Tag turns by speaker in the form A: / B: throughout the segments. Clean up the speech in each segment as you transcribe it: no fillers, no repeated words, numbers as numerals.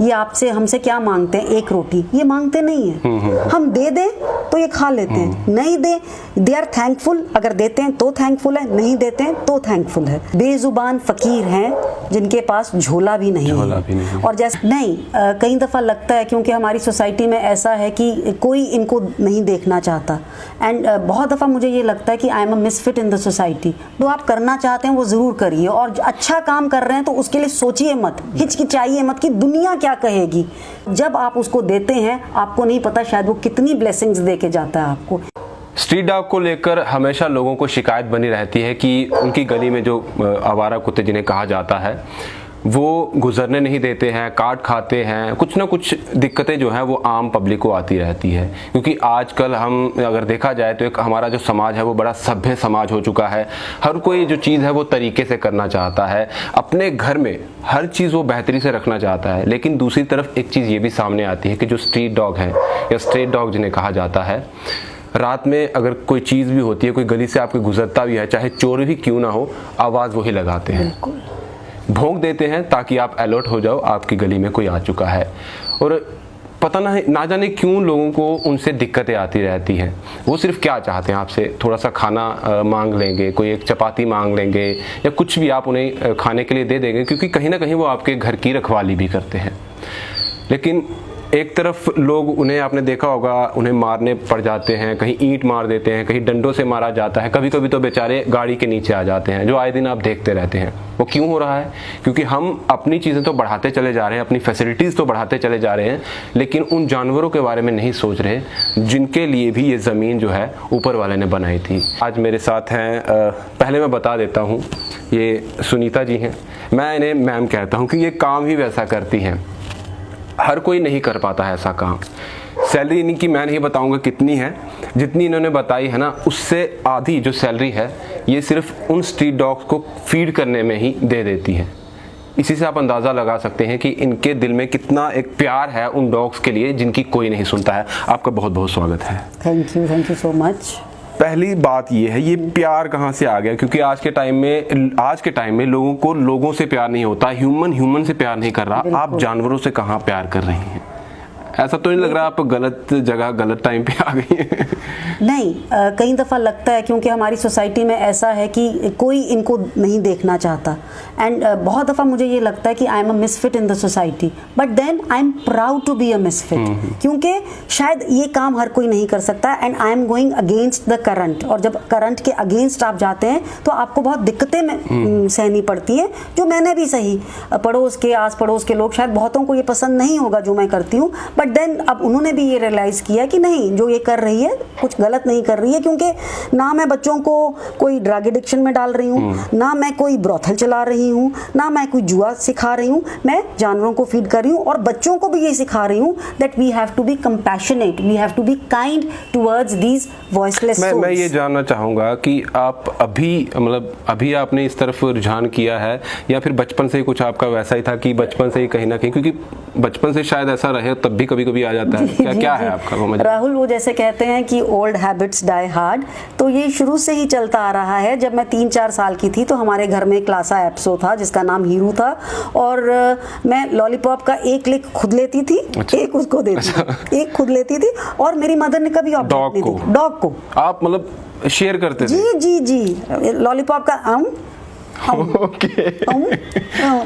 A: ये आपसे हमसे क्या मांगते हैं, एक रोटी, ये मांगते नहीं है। हम दे दें तो ये खा लेते हैं, नहीं दे दे आर थैंकफुल, अगर देते हैं तो थैंकफुल है, नहीं देते हैं तो थैंकफुल है। बेजुबान फकीर हैं जिनके पास झोला भी नहीं है। और जैसे नहीं कई दफ़ा लगता है क्योंकि हमारी सोसाइटी में ऐसा है कि कोई इनको नहीं देखना चाहता, एंड बहुत दफ़ा मुझे ये लगता है कि I am a misfit in the society. जो आप करना चाहते हैं वो ज़रूर करिए, और अच्छा काम कर रहे हैं तो उसके लिए सोचिए मत, हिचकिचाइए मत कि दुनिया क्या कहेगी। जब आप उसको देते हैं आपको नहीं पता शायद वो कितनी ब्लेसिंग्स दे के जाता है आपको।
B: स्ट्रीट डॉग को लेकर हमेशा लोगों को शिकायत बनी रहती है कि उनकी गली में जो आवारा कुत्ते जिन्हें कहा जाता है वो गुजरने नहीं देते हैं, काट खाते हैं, कुछ ना कुछ दिक्कतें जो हैं वो आम पब्लिक को आती रहती है। क्योंकि आजकल हम अगर देखा जाए तो एक हमारा जो समाज है वो बड़ा सभ्य समाज हो चुका है। हर कोई जो चीज़ है वो तरीके से करना चाहता है, अपने घर में हर चीज़ वो बेहतरी से रखना चाहता है। लेकिन दूसरी तरफ एक चीज़ ये भी सामने आती है कि जो स्ट्रीट डॉग हैं या स्ट्रीट डॉग जिन्हें कहा जाता है, रात में अगर कोई चीज़ भी होती है, कोई गली से आपके गुजरता भी है, चाहे चोर भी क्यों ना हो, आवाज़ वही लगाते हैं, भौंक देते हैं ताकि आप अलर्ट हो जाओ आपकी गली में कोई आ चुका है। और पता ना जाने क्यों लोगों को उनसे दिक्कतें आती रहती हैं। वो सिर्फ क्या चाहते हैं आपसे, थोड़ा सा खाना मांग लेंगे, कोई एक चपाती मांग लेंगे या कुछ भी आप उन्हें खाने के लिए दे देंगे, क्योंकि कहीं ना कहीं वो आपके घर की रखवाली भी करते हैं। लेकिन एक तरफ लोग उन्हें, आपने देखा होगा, उन्हें मारने पड़ जाते हैं, कहीं ईंट मार देते हैं, कहीं डंडों से मारा जाता है, कभी कभी तो बेचारे गाड़ी के नीचे आ जाते हैं, जो आए दिन आप देखते रहते हैं। वो क्यों हो रहा है? क्योंकि हम अपनी चीज़ें तो बढ़ाते चले जा रहे हैं, अपनी फैसिलिटीज़ तो बढ़ाते चले जा रहे हैं, लेकिन उन जानवरों के बारे में नहीं सोच रहे जिनके लिए भी ये ज़मीन जो है ऊपर वाले ने बनाई थी। आज मेरे साथ हैं, पहले मैं बता देता हूँ, ये सुनीता जी हैं। मैं इन्हें मैम कहता हूँ कि ये काम ही वैसा करती हैं, हर कोई नहीं कर पाता है ऐसा काम। सैलरी इनकी मैं नहीं बताऊंगा कितनी है, जितनी इन्होंने बताई है ना, उससे आधी जो सैलरी है ये सिर्फ उन स्ट्रीट डॉग्स को फीड करने में ही दे देती है। इसी से आप अंदाज़ा लगा सकते हैं कि इनके दिल में कितना एक प्यार है उन डॉग्स के लिए जिनकी कोई नहीं सुनता है। आपका बहुत बहुत स्वागत है।
A: Thank you so much.
B: पहली बात ये है, ये प्यार कहाँ से आ गया? क्योंकि आज के टाइम में लोगों को लोगों से प्यार नहीं होता, ह्यूमन से प्यार नहीं कर रहा। आप जानवरों से कहाँ प्यार कर रही हैं? ऐसा तो नहीं लग रहा आप गलत जगह गलत टाइम पे आ गई हैं?
A: नहीं कई दफ़ा लगता है क्योंकि हमारी सोसाइटी में ऐसा है कि कोई इनको नहीं देखना चाहता, एंड बहुत दफ़ा मुझे ये लगता है कि I am a misfit in the society, but then I am proud to be a misfit, क्योंकि शायद ये काम हर कोई नहीं कर सकता, and I am going against the current. और जब करंट के अगेंस्ट आप जाते हैं तो आपको बहुत दिक्कतें सहनी पड़ती है, जो मैंने भी सही। पड़ोस के, आस पड़ोस के लोग, शायद बहुतों को ये पसंद नहीं होगा जो मैं करती हूँ, बट देन अब उन्होंने भी ये रियलाइज़ किया कि नहीं, जो ये कर रही है कुछ गलत नहीं कर रही है, क्योंकि ना मैं बच्चों को कोई ड्रग एडिक्शन में डाल रही हूँ, ना मैं कोई ब्रोथल चला रही हूँ, ना मैं कोई जुआ सिखा रही हूँ, मैं जानवरों को फीड कर रही हूँ और बच्चों को भी ये सिखा रही हूँ that we have to be compassionate, we have to be kind towards these voiceless souls.
B: मैं ये जानना चाहूँगा कि आप अभी आपने इस तरफ रुझान किया है या फिर बचपन से ही कुछ आपका वैसा ही था कि बचपन से ही कहीं ना कहीं, क्योंकि बचपन से शायद ऐसा रहे तब भी कभी कभी आ जाता है, क्या है आपका? वो
A: राहुल, वो जैसे कहते हैं कि ओल्ड हैबिट्स डाई हार्ड, तो ये शुरू से ही चलता आ रहा है। जब मैं 3-4 साल की थी तो हमारे घर में एक लासा एप्सो था जिसका नाम हीरू था, और मैं लॉलीपॉप का एक लिक खुद लेती थी, एक उसको देती थी, एक खुद लेती थी, और मेरी मदर ने कभी ऑब्जेक्ट नहीं दी। डॉग को आप
B: शेयर करते थे?
A: जी लॉलीपॉप का
B: ओके।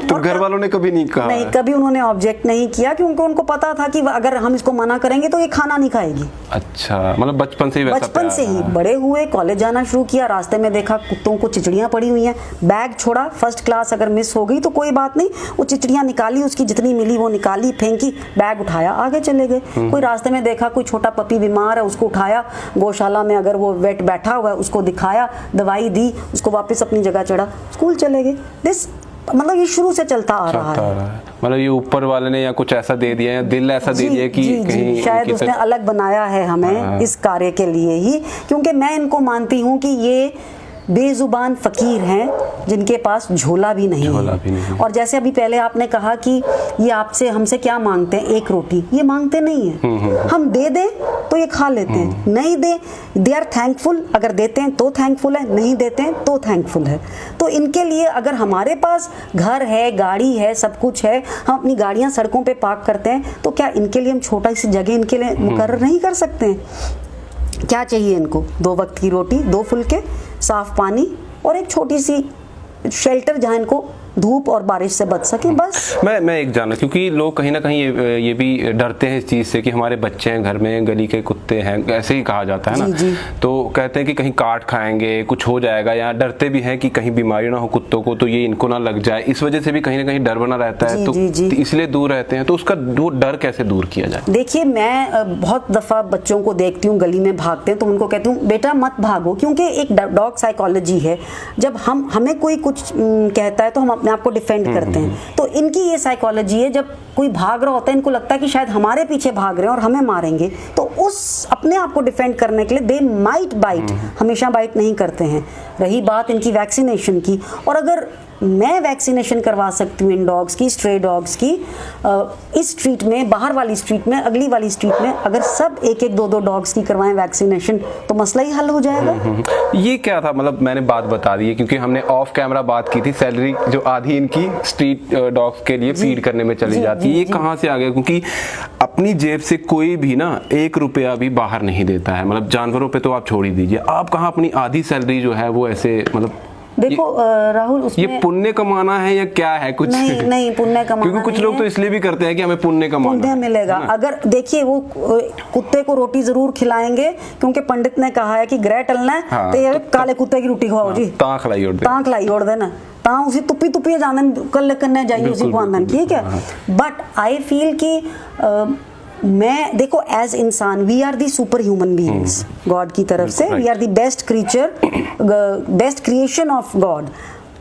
B: तो घर वालों ने कभी नहीं कहा?
A: नहीं, कभी उन्होंने ऑब्जेक्ट नहीं किया, क्योंकि उनको पता था कि अगर हम इसको मना करेंगे तो ये खाना नहीं खाएगी।
B: अच्छा, बचपन से ही वैसा?
A: बचपन से ही बड़े हुए, कॉलेज जाना शुरू किया, रास्ते में देखा कुत्तों को चिचड़ियाँ पड़ी हुई हैं, बैग छोड़ा, फर्स्ट क्लास अगर मिस हो गई तो कोई बात नहीं, वो चिचड़ियाँ निकाली, उसकी जितनी मिली वो निकाली, फेंकी, बैग उठाया, आगे चले गए। कोई रास्ते में देखा कोई छोटा पपी बीमार है, उसको उठाया, गौशाला में अगर वो वेट बैठा हुआ है उसको दिखाया, दवाई दी, उसको वापस अपनी जगह चढ़ा, स्कूल चले गए। दिस ये शुरू से चलता आ रहा है।
B: ये ऊपर वाले ने या कुछ ऐसा दे दिया है, दिल ऐसा दे दिया कि कहीं
A: शायद उसने अलग बनाया है हमें इस कार्य के लिए ही, क्योंकि मैं इनको मानती हूँ कि ये बेजुबान फकीर हैं जिनके पास झोला भी नहीं है। और जैसे अभी पहले आपने कहा कि ये आपसे हमसे क्या मांगते हैं, एक रोटी, ये मांगते नहीं है। हम दे दें तो ये खा लेते हैं, नहीं दे दे आर थैंकफुल, अगर देते हैं तो थैंकफुल है, नहीं देते हैं तो थैंकफुल है। तो इनके लिए अगर हमारे पास घर है, गाड़ी है, सब कुछ है, हम अपनी गाड़ियां सड़कों पे पार्क करते हैं, तो क्या इनके लिए हम छोटा सी जगह इनके लिए मुकर्रर नहीं कर सकते हैं? क्या चाहिए इनको? 2 वक्त की रोटी, 2 फुलके, साफ पानी और एक छोटी सी शेल्टर जहाँ इनको धूप और बारिश से बच सके, बस।
B: मैं एक जानना, क्योंकि लोग कहीं ना कहीं ये भी डरते हैं इस चीज़ से कि हमारे बच्चे हैं घर में, गली के कुत्ते हैं, ऐसे ही कहा जाता है ना, तो कहते हैं कि कहीं काट खाएंगे, कुछ हो जाएगा, या डरते भी हैं कि कहीं बीमारी ना हो कुत्तों को तो ये इनको ना लग जाए, इस वजह से भी कहीं ना कहीं डर बना रहता है, तो इसलिए दूर रहते हैं। तो उसका डर कैसे दूर किया जाए?
A: देखिए, मैं बहुत दफ़ा बच्चों को देखती हूँ गली में भागते हैं, तो उनको कहती हूँ बेटा मत भागो, क्योंकि एक डॉग साइकोलॉजी है, जब हमें कोई कुछ कहता है तो हम अपने आप को डिफेंड करते हैं। तो इनकी ये साइकोलॉजी है, जब कोई भाग रहा होता है इनको लगता है कि शायद हमारे पीछे भाग रहे हैं और हमें मारेंगे, तो उस अपने आप को डिफेंड करने के लिए दे माइट बाइट, हमेशा बाइट नहीं करते हैं। रही बात इनकी वैक्सीनेशन की, और अगर मैं वैक्सीनेशन करवा सकती हूँ इन डॉग्स की, स्ट्रे डॉग्स की, इस स्ट्रीट में, बाहर वाली स्ट्रीट में, अगली वाली स्ट्रीट में अगर सब 1-1, 2-2 डॉग्स की करवाएं वैक्सीनेशन, तो मसला ही हल हो जाएगा।
B: ये क्या था, मतलब मैंने बात बता दी है क्योंकि हमने ऑफ कैमरा बात की थी, सैलरी जो आधी इनकी स्ट्रीट डॉग्स के लिए फीड करने में चली जाती है, ये कहाँ से आ गया? क्योंकि अपनी जेब से कोई भी ना 1 रुपया भी बाहर नहीं देता है, मतलब जानवरों पे तो आप छोड़ ही दीजिए, आप कहाँ अपनी आधी सैलरी जो है वो ऐसे, मतलब
A: देखो राहुल, उसमें
B: ये पुण्य कमाना है या क्या है? कुछ
A: नहीं पुण्य कमाना,
B: क्योंकि कुछ लोग तो इसलिए भी करते हैं कि हमें पुण्य कमाना,
A: पुण्य मिलेगा। अगर देखिए, वो कुत्ते को रोटी जरूर खिलाएंगे, क्योंकि पंडित ने कहा है कि ग्रह टलना है,
B: हाँ,
A: तो ये काले कुत्ते की रोटी खवाओ जी,
B: तां खिलाई ओढ़
A: देना, तां उसी तुप्पी जाने कल करने जाइए उसी को आंदन, ठीक है। बट आई फील कि मैं देखो, एज इंसान we are the super human beings God की तरफ से, we are the best creature, best creation of God,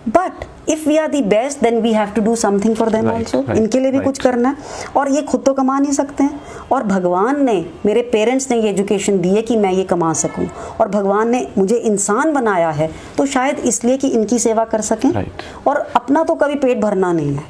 A: but if we are the best then we have to do something for them also, इनके लिए भी कुछ करना है, और ये खुद तो कमा नहीं सकते हैं, और भगवान ने, मेरे पेरेंट्स ने ये एजुकेशन दी है कि मैं ये कमा सकूं, और भगवान ने मुझे इंसान बनाया है तो शायद इसलिए कि इनकी सेवा कर सकें, और अपना तो कभी पेट भरना नहीं है,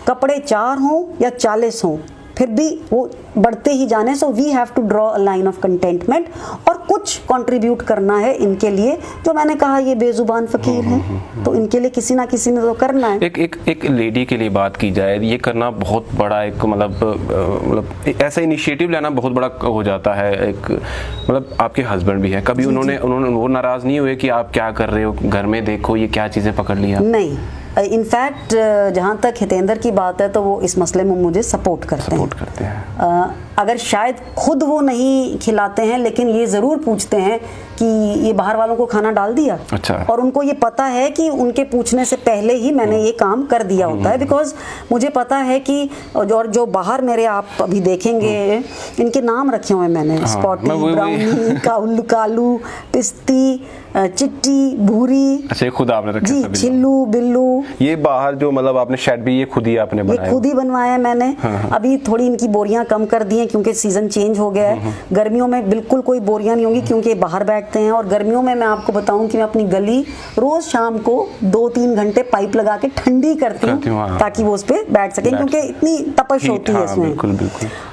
A: कपड़े 4 हों या 40 हों, फिर भी वो बढ़ते ही जाने। So we have to draw a line of contentment, और कुछ कंट्रीब्यूट करना है इनके लिए, जो मैंने कहा ये बेजुबान फकीर हैं, तो इनके लिए किसी ना किसी ने तो करना है।
B: एक लेडी के लिए बात की जाए, ये करना बहुत बड़ा एक मतलब ऐसा इनिशिएटिव लेना बहुत बड़ा हो जाता है। एक मतलब आपके हस्बैंड भी है, कभी उन्होंने वो नाराज नहीं हुए कि आप क्या कर रहे हो घर में, देखो ये क्या चीजें पकड़ लिया?
A: नहीं, इनफैक्ट जहाँ तक हितेंद्र की बात है तो वो इस मसले में मुझे सपोर्ट करते हैं। अगर शायद खुद वो नहीं खिलाते हैं, लेकिन ये ज़रूर पूछते हैं कि ये बाहर वालों को खाना डाल दिया,
B: अच्छा। और
A: उनको ये पता है कि उनके पूछने से पहले ही मैंने ये काम कर दिया होता है, बिकॉज मुझे पता है कि और जो बाहर मेरे आप अभी देखेंगे इनके नाम रखे हुए मैंने, स्पॉटी, ब्राउनी, कालू, पिस्ती, चिट्टी, भूरी,
B: अच्छा खुद आपने रखे
A: जी, छिल्लू, बिल्लू। ये
B: बाहर जो मतलब आपने शेड भी ये खुद ही आपने बनाया?
A: ये खुद ही बनवाया मैंने। अभी थोड़ी इनकी बोरियां कम कर दी हैं क्योंकि सीजन चेंज हो गया है। गर्मियों में बिल्कुल कोई बोरियां नहीं होंगी क्योंकि बाहर बैठते हैं, और गर्मियों में मैं आपको बताऊं कि मैं अपनी गली रोज शाम को 2-3 घंटे पाइप लगा के ठंडी करती हूँ ताकि वो उस पर बैठ सकें, क्योंकि इतनी तपश होती है इसमें।
B: बिल्कुल।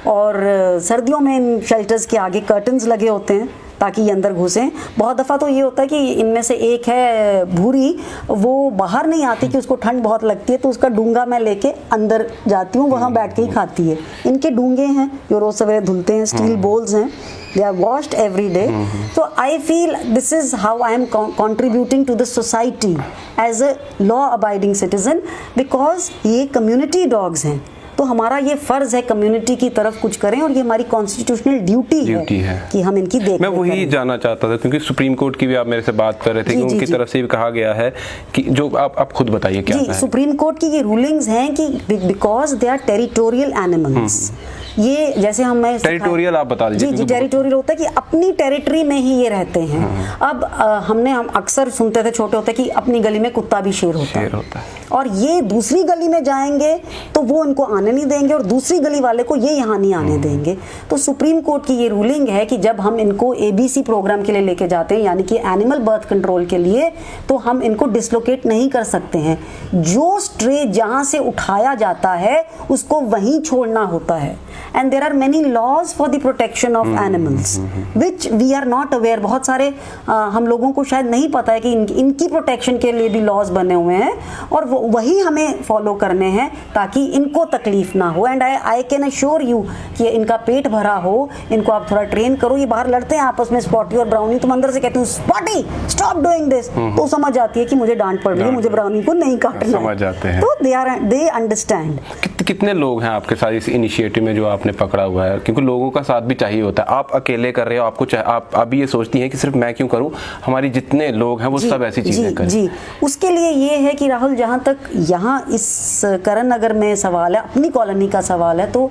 A: और सर्दियों में इन शेल्टर्स के आगे कर्टन्स लगे होते हैं ताकि ये अंदर घुसें। बहुत दफ़ा तो ये होता है कि इनमें से एक है भूरी, वो बाहर नहीं आती कि उसको ठंड बहुत लगती है, तो उसका डूंगा मैं लेके अंदर जाती हूँ, वहाँ बैठ के ही खाती है। इनके डूंगे हैं जो रोज़ सवेरे धुलते हैं, स्टील बोल्स हैं, they are washed every day. So I feel this is how I am contributing to the society as a law abiding citizen, because ये community dogs हैं, तो हमारा ये फर्ज है कम्युनिटी की तरफ कुछ करें, और ये हमारी कॉन्स्टिट्यूशनल ड्यूटी है कि हम इनकी देख।
B: मैं वही जानना चाहता था क्योंकि सुप्रीम कोर्ट की भी आप मेरे से बात कर रहे थे कि उनकी तरफ से भी कहा गया है कि जो आप खुद बताइए क्या है।
A: सुप्रीम कोर्ट की ये रूलिंग्स हैं कि because they are territorial animals, ये जैसे हम मैं
B: टेरिटोरियल आप बता दीजिए।
A: जी, टेरिटोरियल होता है कि अपनी टेरिटरी में ही ये रहते हैं। अब हम अक्सर सुनते थे छोटे होते कि अपनी गली में कुत्ता भी शेर होता है, और ये दूसरी गली में जाएंगे तो वो इनको आने नहीं देंगे और दूसरी गली वाले को ये यहाँ नहीं आने देंगे। तो सुप्रीम कोर्ट की ये रूलिंग है कि जब हम इनको ABC प्रोग्राम के लिए लेके जाते हैं, यानी कि एनिमल बर्थ कंट्रोल के लिए, तो हम इनको डिसलोकेट नहीं कर सकते हैं। जो स्ट्रे जहाँ से उठाया जाता है उसको वहीं छोड़ना होता है। And there are many laws for the protection of animals which we are not aware. बहुत सारे हम लोगों को शायद नहीं पता है कि इनकी प्रोटेक्शन के लिए भी लॉज बने हुए हैं, और वही हमें फॉलो करने हैं ताकि इनको तकलीफ ना हो। And I can assure you कि इनका पेट भरा हो, इनको आप थोड़ा ट्रेन करो। ये बाहर लड़ते हैं आपस में, स्पॉटी और ब्राउनी, तुम अंदर से कहते हो स्पॉटी स्टॉप डूइंग दिस, तो समझ जाती है कि मुझे डांट पड़ रही है, मुझे ब्राउनी को नहीं काटना,
B: समझ जाते हैं।
A: तो दे अंडरस्टैंड।
B: कितने लोग हैं आपके साथ इस इनिशिएटिव में जो आपने पकड़ा हुआ है? क्योंकि लोगों का साथ भी चाहिए होता है। आप अकेले कर रहे हो, आपको आप अभी ये सोचती हैं कि सिर्फ मैं क्यों करूं, हमारी जितने लोग हैं वो सब ऐसी चीजें करें।
A: जी, उसके लिए ये है कि राहुल, जहाँ तक यहाँ इस करण नगर में सवाल है, अपनी कॉलोनी का सवाल है, तो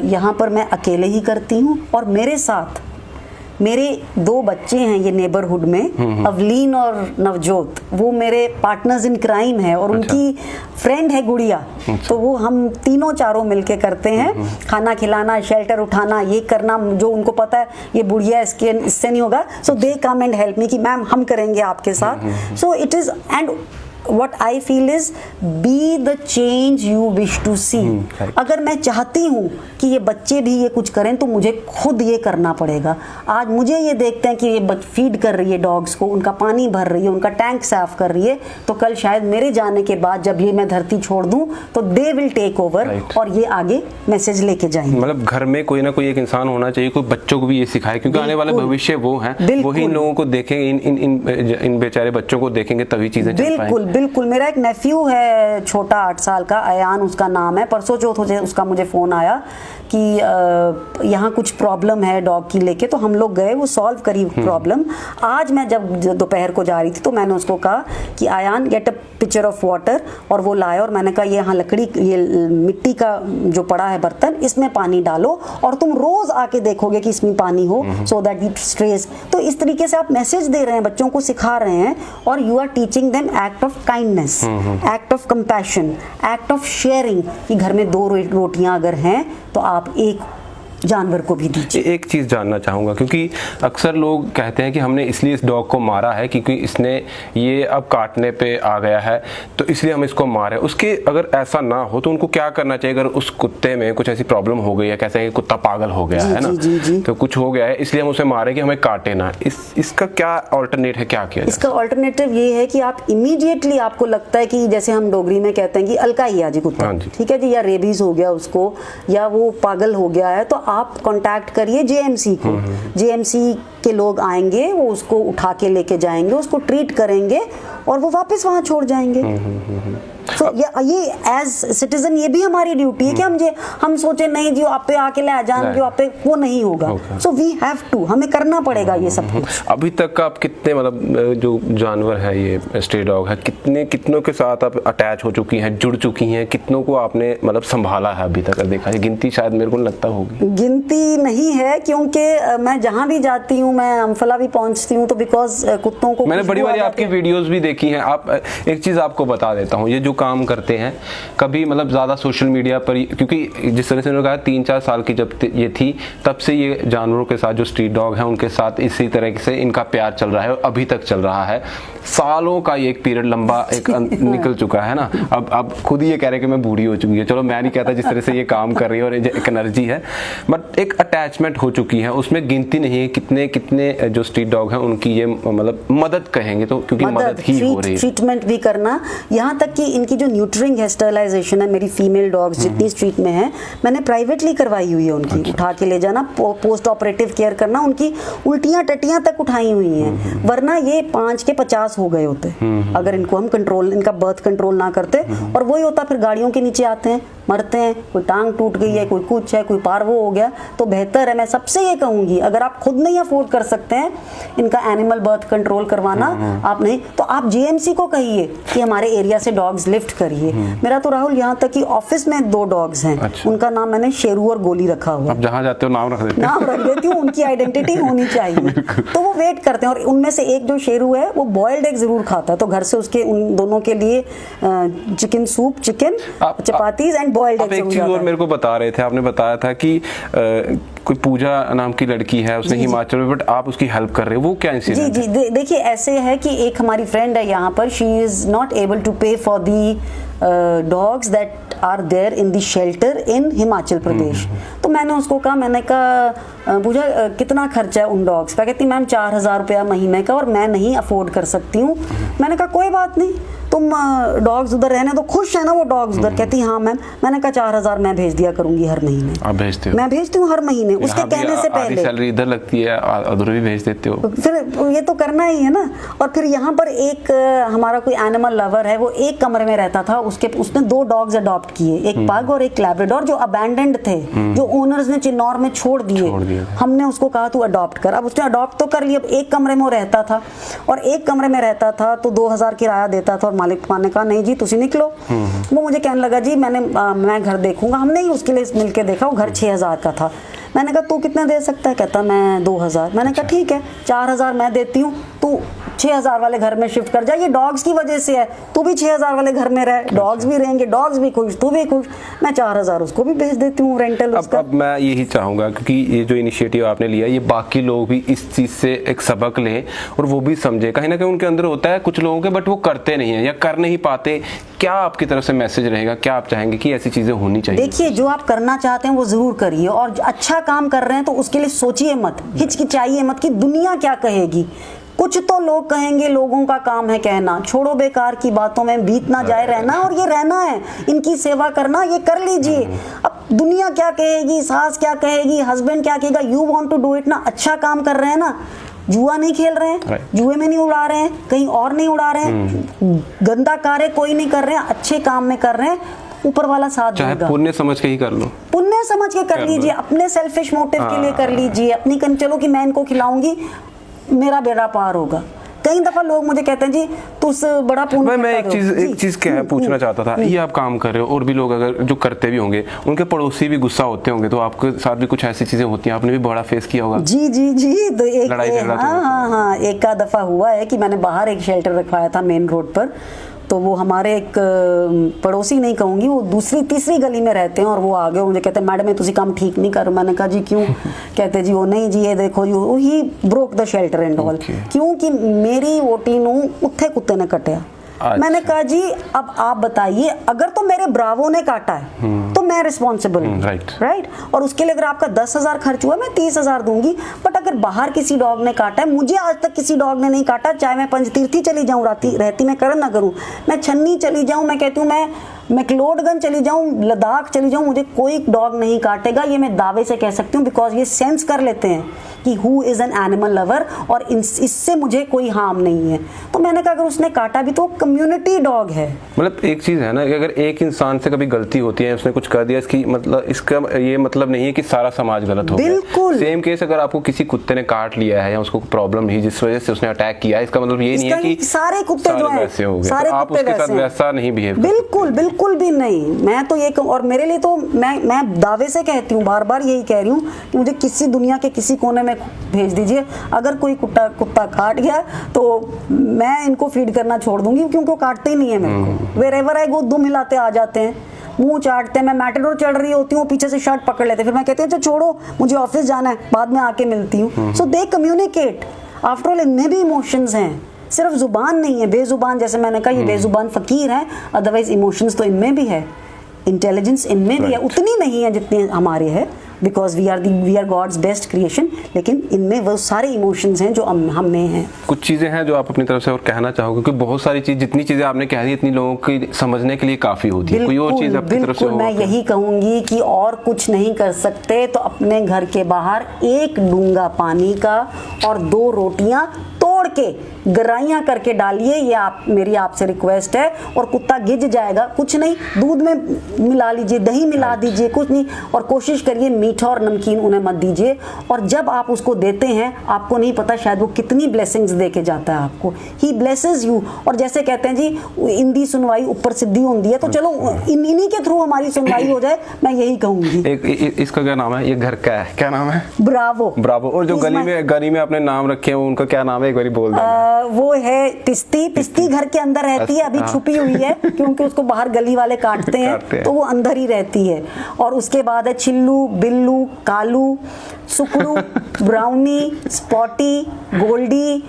A: यहाँ पर मैं अकेले ही करती हूँ, और मेरे साथ मेरे 2 बच्चे हैं ये नेबरहुड में, अवलीन और नवजोत, वो मेरे पार्टनर्स इन क्राइम है, और उनकी फ्रेंड है गुड़िया। तो वो हम तीनों चारों मिलके करते हैं, खाना खिलाना, शेल्टर उठाना, ये करना, जो उनको पता है ये बुढ़िया इससे नहीं होगा, सो दे कम एंड हेल्प मी कि मैम हम करेंगे आपके साथ। So it is, and what I feel is be the change you wish to see। अगर मैं चाहती हूँ कि ये बच्चे भी ये कुछ करें तो मुझे खुद ये करना पड़ेगा। आज मुझे ये देखते हैं कि ये फीड कर रही है डॉग्स को, उनका पानी भर रही है, उनका टैंक साफ कर रही है, तो कल शायद मेरे जाने के बाद जब ये मैं धरती छोड़ दूं तो दे विल टेक ओवर और ये आगे मैसेज लेके जाएंगे।
B: मतलब घर में कोई ना कोई एक इंसान होना चाहिए, कोई बच्चों को भी ये सिखाए, क्योंकि आने वाला भविष्य वो है, वही इन लोगों को देखेंगे, इन बेचारे बच्चों को देखेंगे तभी चीजें चल पाएंगी।
A: बिल्कुल। मेरा एक नेफ्यू है छोटा 8 साल का, अयान उसका नाम है। परसों चौथ उसका मुझे फ़ोन आया कि यहाँ कुछ प्रॉब्लम है डॉग की लेके, तो हम लोग गए, वो सॉल्व करी प्रॉब्लम। आज मैं जब दोपहर को जा रही थी तो मैंने उसको कहा कि Aayan get a picture of water, और वो लाया, और मैंने कहा ये यहाँ लकड़ी, ये मिट्टी का जो पड़ा है बर्तन, इसमें पानी डालो और तुम रोज आके देखोगे कि इसमें पानी हो, सो दैट इट स्ट्रेस। तो इस तरीके से आप मैसेज दे रहे हैं, बच्चों को सिखा रहे हैं, और you are teaching them act of kindness, act of compassion, act of sharing, कि घर में 2 रोटियां अगर हैं तो आप एक जानवर को भी दीजिए।
B: एक चीज़ जानना चाहूँगा, क्योंकि अक्सर लोग कहते हैं कि हमने इसलिए इस डॉग को मारा है क्योंकि इसने ये अब काटने पे आ गया है, तो इसलिए हम इसको मारे। उसके अगर ऐसा ना हो तो उनको क्या करना चाहिए? अगर उस कुत्ते में कुछ ऐसी प्रॉब्लम हो गई है, कैसे कि कुत्ता पागल हो गया है ना, तो कुछ हो गया है इसलिए हम उसे मारे कि हमें काटे ना, इसका क्या ऑल्टरनेट है, क्या किया?
A: इसका ऑल्टरनेटिव ये है कि आप इमीडिएटली, आपको लगता है कि जैसे हम डोगरी में कहते हैं कि अलकाई आ जी कुत्ता, ठीक है जी, या रेबीज हो गया उसको, या वो पागल हो गया है, तो आप कांटेक्ट करिए JMC को। JMC के लोग आएंगे, वो उसको उठा के लेके जाएंगे, उसको ट्रीट करेंगे और वो वापस वहां छोड़ जाएंगे। तो ये एज सिटीजन ये भी हमारी ड्यूटी है कि हम सोचे नहीं जी आप पे आके ले जान, जो आप पे वो नहीं होगा। सो वी हैव टू, हमें करना पड़ेगा ये सब कुछ।
B: अभी तक आप कितने, मतलब जो जानवर है ये स्ट्रे डॉग है, कितनों के साथ आप अटैच हो चुकी हैं, जुड़ चुकी हैं, कितनों को आपने मतलब संभाला है अभी तक? देखा है गिनती, शायद मेरे को लगता होगी
A: गिनती नहीं है, क्योंकि मैं जहाँ भी जाती हूँ, मैं अम्फला भी पहुँचती हूँ, तो बिकॉज कुत्तों को
B: मैंने बड़ी बारी आपकी वीडियोस भी देखी हैं। आप एक चीज़ आपको बता देता हूँ, ये जो काम करते हैं कभी मतलब ज़्यादा सोशल मीडिया पर, क्योंकि जिस तरह से उन्होंने कहा 3-4 साल की जब ये थी तब से ये जानवरों के साथ जो स्ट्रीट डॉग हैं उनके साथ इसी तरह से इनका प्यार चल रहा है और अभी तक चल रहा है। सालों का ये एक पीरियड लंबा एक निकल चुका है ना। अब खुद ही ये कह रहे हैं कि मैं बूढ़ी हो चुकी है, चलो मैं नहीं कहता, जिस तरह से ये काम कर रही है और एक एनर्जी है, बट एक अटैचमेंट हो चुकी है, उसमें गिनती नहीं है कितने कितने जो स्ट्रीट डॉग हैं उनकी ये मतलब मदद कहेंगे तो, क्योंकि मदद ही हो रही है,
A: ट्रीटमेंट भी करना, यहाँ तक कि इनकी जो न्यूट्रिंग है, स्टरलाइजेशन है, मेरी फीमेल डॉग्स जितनी स्ट्रीट में है मैंने प्राइवेटली करवाई हुई है उनकी। अच्छा। उठा के ले जाना, पोस्ट ऑपरेटिव केयर करना, उनकी उल्टियां टटियां तक उठाई हुई हैं, वरना ये 5 के 50 हो गए होते अगर इनको हम कंट्रोल, इनका बर्थ कंट्रोल ना करते। और वही होता, फिर गाड़ियों के नीचे आते हैं, मरते हैं, कोई टांग टूट गई है, कोई कुछ है, कोई पार्वो हो गया। तो बेहतर है, मैं सबसे ये कहूंगी, अगर आप खुद नहीं अफोर्ड खुद कर सकते हैं, इनका एनिमल बर्थ कंट्रोल करवाना आप नहीं, तो आप जीएमसी को कहिए कि हमारे एरिया से डॉग्स लिफ्ट करिए। मेरा तो राहुल यहाँ तक कि ऑफिस में 2 डॉग्स हैं।
B: अच्छा।
A: उनका नाम मैंने शेरू और गोली रखा हुआ।
B: आप जहाँ जाते हो नाम रख देते
A: नाम रख देती हूँ, उनकी आइडेंटिटी होनी चाहिए। तो वो वेट करते हैं, और उनमें से एक जो शेरू है वो बॉइल्ड एग जरूर खाता है, तो घर से उसके उन दोनों के लिए chicken soup, chicken chapatis and boiled egg.
B: एक चीज और मेरे को बता रहे थे, आपने बताया था कि कोई पूजा नाम की लड़की है, उसने हिमाचल में, बट आप उसकी हेल्प कर रहे हो, वो क्या इंसिडेंट है?
A: जी देखिए ऐसे है कि एक हमारी फ्रेंड है यहाँ पर, she is not able to pay for the dogs that are there in the shelter in Himachal Pradesh. तो मैंने उसको कहा, मैंने कहा पूजा कितना खर्चा है उन डॉग्स का? कहती मैम 4000 रुपया महीने का, और मैं नहीं अफोर्ड कर सकती हूँ। मैंने कहा कोई बात नहीं, तुम डॉग्स उधर रहने तो खुश है ना वो डॉग्स उधर? कहती हाँ मैम। मैंने कहा 4000 मैं भेज दिया करूंगी हर महीने।
B: आप भेजते हो?
A: मैं भेजती हूँ हर महीने, उसके कहने से पहले।
B: सैलरी इधर लगती है, उधर भी भेज देते हो?
A: फिर ये तो करना ही है ना। और फिर यहाँ पर एक हमारा कोई एनिमल लवर है, वो एक कमरे में रहता था, उसने 2 डॉग्स अडॉप्ट किए, एक पग और एक लैब्राडोर, जो अबैंडेंड थे, जो ओनर्स ने चिन्नौर में छोड़ दिए। हमने उसको कहा तू अडॉप्ट कर। अब उसने अडॉप्ट तो कर लिया। अब एक कमरे में वो रहता था, और एक कमरे में रहता था तो 2000 किराया देता था, और मालिक ने कहा नहीं जी तुसी निकलो। वो मुझे कहने लगा जी मैं घर देखूंगा। हमने ही उसके लिए मिलके देखा, वो घर 6000 का था। मैंने कहा तू कितना दे सकता है? कहता मैं 2000। मैंने कहा ठीक है 4000 मैं देती हूँ, तू 6000 वाले घर में शिफ्ट कर जा। ये डॉग्स की वजह से है, तू भी 6000 वाले घर में रह, डॉग्स भी रहेंगे, डॉग्स भी खुश, तू भी खुश। मैं 4000 उसको भी भेज देती हूँ रेंटल उसका।
B: अब मैं यही चाहूंगा, क्योंकि ये जो इनिशिएटिव आपने लिया, ये बाकी लोग भी इस चीज से एक सबक लें और वो भी समझे। कहीं ना कहीं उनके अंदर होता है कुछ लोगों के, बट वो करते नहीं है या कर नहीं पाते। क्या आपकी तरफ से मैसेज रहेगा? क्या आप चाहेंगे कि ऐसी चीजें होनी चाहिए?
A: देखिए जो आप करना चाहते हैं वो जरूर करिए, और अच्छा काम कर रहे हैं तो उसके लिए सोचिए मत, हिचकिचाइए मत कि दुनिया क्या कहेगी। कुछ तो लोग कहेंगे, लोगों का काम है कहना। छोड़ो बेकार की बातों में बीत ना जाए रहना, और ये रहना है, इनकी सेवा करना, ये कर लीजिए। अब दुनिया क्या कहेगी, सास क्या कहेगी, हस्बैंड क्या कहेगा, you want to do it ना। अच्छा काम कर रहे हैं ना, जुआ नहीं खेल रहे हैं, जुए में नहीं उड़ा रहे हैं, कहीं और नहीं उड़ा रहे हैं, गंदा कार्य कोई नहीं कर रहे हैं, अच्छे काम में कर रहे हैं, ऊपर वाला साथ देगा।
B: चाहे पुण्य समझ के ही कर लो,
A: पुण्य समझ के कर लीजिए, अपने सेल्फिश मोटिव के लिए कर लीजिए, अपनी चलो कि मैं इनको खिलाऊंगी, मेरा बेड़ा पार होगा। कई दफा लोग मुझे कहते हैं जी तू बड़ा पुण्य।
B: मैं एक चीज क्या पूछना चाहता था, ये आप काम कर रहे हो और भी लोग अगर जो करते भी होंगे, उनके पड़ोसी भी गुस्सा होते होंगे, तो आपके साथ भी कुछ ऐसी चीजें होती हैं? आपने भी बड़ा फेस किया होगा?
A: जी तो एक
B: लड़ाई झगड़ा
A: हाँ एक का दफा हुआ है कि मैंने बाहर एक शेल्टर रखवाया था मेन रोड पर। तो वो हमारे एक पड़ोसी नहीं कहूँगी, वो दूसरी तीसरी गली में रहते हैं, और वो आ गए, मुझे कहते हैं मैडम ये तुसी काम ठीक नहीं कर। मैंने कहा जी क्यों? कहते जी वो नहीं जी ये देखो जी he broke the shelter and all, क्योंकि मेरी वोटी नू उत्थे कुत्ते ने कटिया। मैंने कहा जी अब आप बताइए, अगर तो मेरे ब्रावो ने काटा है तो मैं रिस्पॉन्सिबल हूँ, राइट? और उसके लिए अगर आपका 10,000 खर्च हुआ मैं 30,000 दूंगी। बट अगर बाहर किसी डॉग ने काटा है, मुझे आज तक किसी डॉग ने नहीं काटा, चाहे मैं पंचतीर्थी चली जाऊँ, रहती मैं करन ना करूँ, मैं छन्नी चली जाऊँ, मैं कहती हूँ मैं मैक्लोडगंज चली जाऊँ, लद्दाख चली जाऊँ, मुझे कोई डॉग नहीं काटेगा। ये मैं दावे से कह सकती हूँ, बिकॉज ये सेंस कर लेते हैं कि who is an animal lover, और इससे मुझे कोई हार्म नहीं है। तो मैंने कहा अगर उसने काटा भी तो कम्युनिटी डॉग है।
B: मतलब एक चीज है ना कि अगर एक इंसान से कभी गलती होती है, उसने कुछ कर दिया, इसकी मतलब इसका ये मतलब नहीं है कि सारा समाज गलत हो गया।
A: बिल्कुल
B: सेम केस अगर आपको किसी कुत्ते ने काट लिया है या उसको प्रॉब्लम नहीं जिस वजह से उसने अटैक किया, इसका मतलब ये नहीं है कि
A: सारे कुत्ते जो हैं
B: वैसे हो गए,
A: सारे
B: तो आप उसके साथ वैसा नहीं बिहेव।
A: बिल्कुल भी नहीं। मैं तो ये और मेरे लिए तो मैं दावे से कहती हूँ, बार बार यही कह रही हूँ कि मुझे किसी दुनिया के किसी कोने में भेज दीजिए, अगर कोई कुत्ता काट गया तो मैं इनको फीड करना छोड़ दूंगी, क्योंकि वो काटते ही नहीं है मेरे को। वेरेवर आई गो दुम हिलाते आ जाते हैं, मुंह चाटते हैं। मैं मैटाडोर चढ़ रही होती हूँ, पीछे से शर्ट पकड़ लेते, फिर मैं कहती हूँ अच्छा छोड़ो मुझे ऑफिस जाना है, बाद में आके मिलती हूँ। सो दे कम्युनिकेट। आफ्टर ऑल इनमें भी इमोशंस हैं, सिर्फ जुबान नहीं है। बेजुबान, जैसे मैंने कहा ये बेजुबान फकीर हैं, अदरवाइज इमोशंस तो इनमें भी है, इंटेलिजेंस इनमें भी है, उतनी नहीं है जितनी हमारे है, because we are God's best creation, लेकिन इनमें वो सारे इमोशंस हैं जो हम में हैं।
B: कुछ चीज़ें हैं जो आप अपनी तरफ से और कहना चाहोगे? क्योंकि बहुत सारी चीज़, जितनी चीज़ें आपने कह दी इतनी लोगों की समझने के लिए काफ़ी होती है। कोई और चीज़ आपकी तरफ से हो?
A: मैं यही कहूँगी कि और कुछ नहीं कर सकते तो अपने घर के बाहर एक डूंगा पानी का और 2 रोटियाँ तोड़ के गराइयां करके डालिए, ये आप मेरी आपसे रिक्वेस्ट है। और कुत्ता गिज जाएगा, कुछ नहीं, दूध में मिला लीजिए, दही मिला दीजिए, कुछ नहीं, और कोशिश करिए मीठा और नमकीन उन्हें मत दीजिए। और जब आप उसको देते हैं, आपको नहीं पता शायद वो कितनी ब्लेसिंग्स दे के जाता है आपको। ही ब्लेसेस यू। और जैसे कहते हैं जी, इंदी सुनवाई ऊपर सिद्धि होती है, तो चलो इन्हीं के थ्रू हमारी सुनवाई हो जाए, मैं यही कहूंगी।
B: इसका क्या नाम है, ये घर का है, क्या नाम है?
A: ब्रावो।
B: ब्रावो। और जो गली में अपने नाम रखे हैं उनका क्या नाम है, एक बार बोल देना।
A: वो है पिस्ती। पिस्ती घर के अंदर रहती है, अभी छुपी हुई है क्योंकि उसको बाहर गली वाले काटते हैं, तो वो अंदर ही रहती है। और उसके बाद है चिल्लू, बिल्लू, कालू, सुकड़ू, ब्राउनी, स्पॉटी, गोल्डी,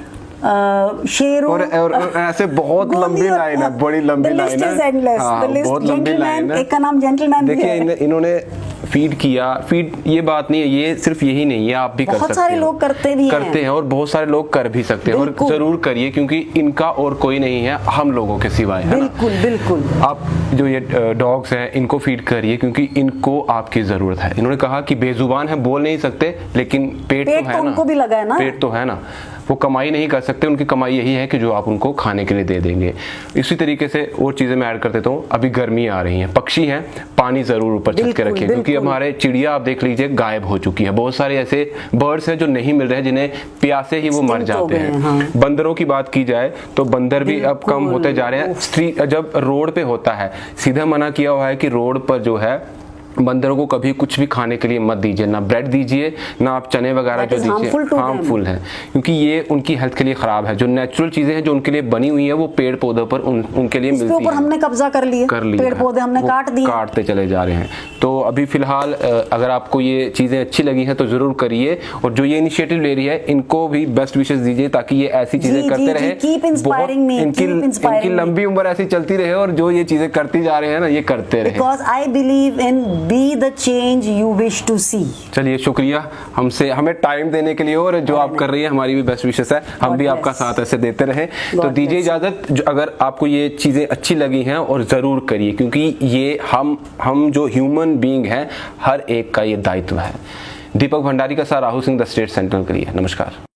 A: शेरू,
B: और ऐसे बहुत लंबी लाइन है, बड़ी लंबी लाइन है। बहुत लंबी लाइन है।
A: एक का नाम जेंटलमैन भी है।
B: देखिए इन्होंने फीड किया, फीड ये बात नहीं है, ये सिर्फ यही नहीं है, आप भी कर सकते हैं।
A: बहुत सारे लोग करते हैं
B: और बहुत सारे लोग कर भी सकते हैं, और जरूर करिए, क्योंकि इनका और कोई नहीं है हम लोगों के सिवाय।
A: बिल्कुल बिल्कुल।
B: आप जो ये डॉग्स हैं इनको फीड करिए, क्योंकि इनको आपकी जरूरत है। इन्होंने कहा कि बेजुबान है, बोल नहीं सकते, लेकिन पेट तो है ना,
A: उनको भी लगा है ना,
B: पेट तो है ना। वो कमाई नहीं कर सकते, उनकी कमाई यही है कि जो आप उनको खाने के लिए दे देंगे। इसी तरीके से और चीजें मैं ऐड कर देता हूँ। अभी गर्मी आ रही है, पक्षी हैं, पानी जरूर ऊपर छत के रखिए, क्योंकि हमारे चिड़िया आप देख लीजिए गायब हो चुकी है। बहुत सारे ऐसे बर्ड्स हैं जो नहीं मिल रहे हैं, जिन्हें प्यासे ही वो मर जाते हैं।
A: हाँ।
B: बंदरों की बात की जाए तो बंदर भी अब कम होते जा रहे हैं। जब रोड पे होता है, सीधा मना किया हुआ है कि रोड पर जो है बंदरों को कभी कुछ भी खाने के लिए मत दीजिए, ना ब्रेड दीजिए, ना आप चने वगैरह जो दीजिए, हार्मफुल है, क्योंकि ये उनकी हेल्थ के लिए खराब है। जो नेचुरल चीजें हैं जो उनके लिए बनी हुई है, वो पेड़ पौधों पर उनके लिए मिलती है।
A: हमने कब्जा कर लिया, पेड़ पौधे हमने काट दिए,
B: काटते चले जा रहे हैं। तो अभी फिलहाल अगर आपको ये चीजें अच्छी लगी हैं तो जरूर करिए, और जो ये इनिशिएटिव ले रही है इनको भी बेस्ट विशेष दीजिए, ताकि ये ऐसी चीजें करते रहे, इनकी लंबी उम्र ऐसी चलती रहे, और जो ये चीजें करती जा रहे हैं ना, ये करते रहे।
A: Because I believe in be the change you wish to see.
B: चलिए, शुक्रिया हमें टाइम देने के लिए, और जो आप कर रही है हमारी भी बेस्ट विशेष है, हम भी आपका साथ ऐसे देते रहे। तो दीजिए इजाजत। अगर आपको ये चीजें अच्छी लगी हैं, और जरूर करिए, क्योंकि ये हम जो ह्यूमन बीइंग हैं, हर एक का ये दायित्व है। दीपक भंडारी का साथ, Rahul Singh, the state central के लिए। नमस्कार।